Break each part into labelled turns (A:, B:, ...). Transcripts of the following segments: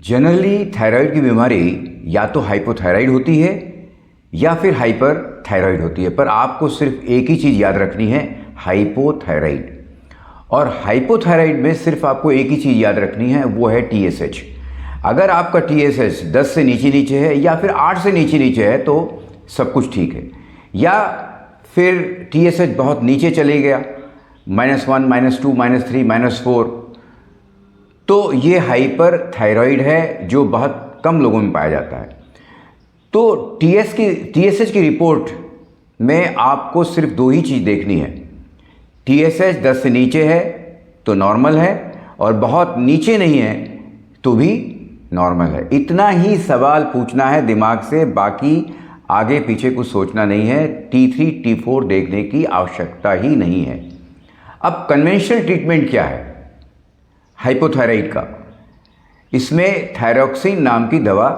A: Generally thyroid की बीमारी या तो हाइपोथायराइड होती है या फिर हाइपर थायराइड होती है, पर आपको सिर्फ एक ही चीज़ याद रखनी है, हाइपोथायराइड। और हाइपोथायराइड में सिर्फ आपको एक ही चीज़ याद रखनी है, वो है TSH। अगर आपका TSH 10 से नीचे नीचे है या फिर 8 से नीचे नीचे है तो सब कुछ ठीक है, या फिर TSH बहुत नीचे चले गया, -1, -2, -3, -4, तो ये हाइपर थायराइड है जो बहुत कम लोगों में पाया जाता है। तो TSH की रिपोर्ट में आपको सिर्फ दो ही चीज़ देखनी है, TSH 10 से नीचे है तो नॉर्मल है, और बहुत नीचे नहीं है तो भी नॉर्मल है। इतना ही सवाल पूछना है दिमाग से, बाकी आगे पीछे कुछ सोचना नहीं है। T3 T4 देखने की आवश्यकता ही नहीं है। अब कन्वेंशनल ट्रीटमेंट क्या है हाइपोथायराइड का? इसमें थायरॉक्सिन नाम की दवा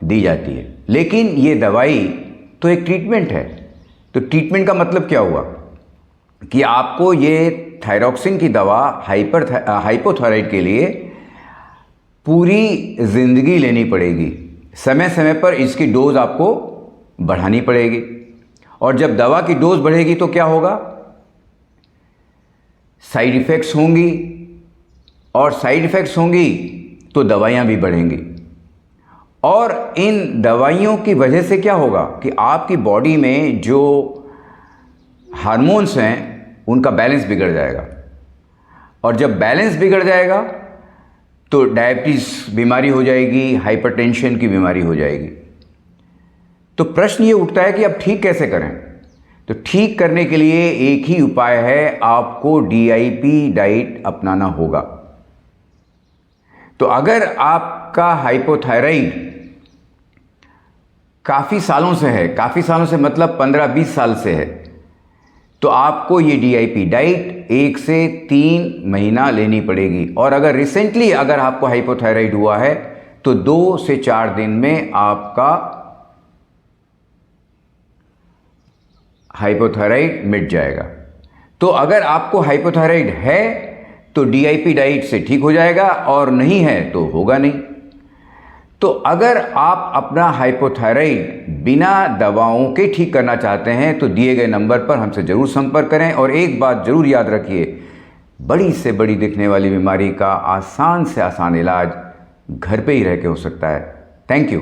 A: दी जाती है, लेकिन ये दवाई तो एक ट्रीटमेंट है। तो ट्रीटमेंट का मतलब क्या हुआ कि आपको ये थायरॉक्सिन की दवा हाइपोथायराइड के लिए पूरी ज़िंदगी लेनी पड़ेगी। समय समय पर इसकी डोज आपको बढ़ानी पड़ेगी, और जब दवा की डोज बढ़ेगी तो क्या होगा? साइड इफ़ेक्ट्स होंगी, और साइड इफ़ेक्ट्स होंगी तो दवाइयाँ भी बढ़ेंगी। और इन दवाइयों की वजह से क्या होगा कि आपकी बॉडी में जो हार्मोन्स हैं उनका बैलेंस बिगड़ जाएगा, और जब बैलेंस बिगड़ जाएगा तो डायबिटीज़ बीमारी हो जाएगी, हाइपरटेंशन की बीमारी हो जाएगी। तो प्रश्न ये उठता है कि अब ठीक कैसे करें? तो ठीक करने के लिए एक ही उपाय है, आपको DIP डाइट अपनाना होगा। तो अगर आपका हाइपोथायराइड काफ़ी सालों से है, काफ़ी सालों से मतलब 15-20 साल से है, तो आपको ये DIP डाइट 1 से 3 महीना लेनी पड़ेगी। और अगर रिसेंटली अगर आपको हाइपोथायराइड हुआ है तो 2 से 4 दिन में आपका हाइपोथायराइड मिट जाएगा। तो अगर आपको हाइपोथायराइड है तो DIP डाइट से ठीक हो जाएगा, और नहीं है तो होगा नहीं। तो अगर आप अपना हाइपोथायराइड बिना दवाओं के ठीक करना चाहते हैं तो दिए गए नंबर पर हमसे ज़रूर संपर्क करें। और एक बात ज़रूर याद रखिए, बड़ी से बड़ी दिखने वाली बीमारी का आसान से आसान इलाज घर पे ही रह के हो सकता है। Thank you.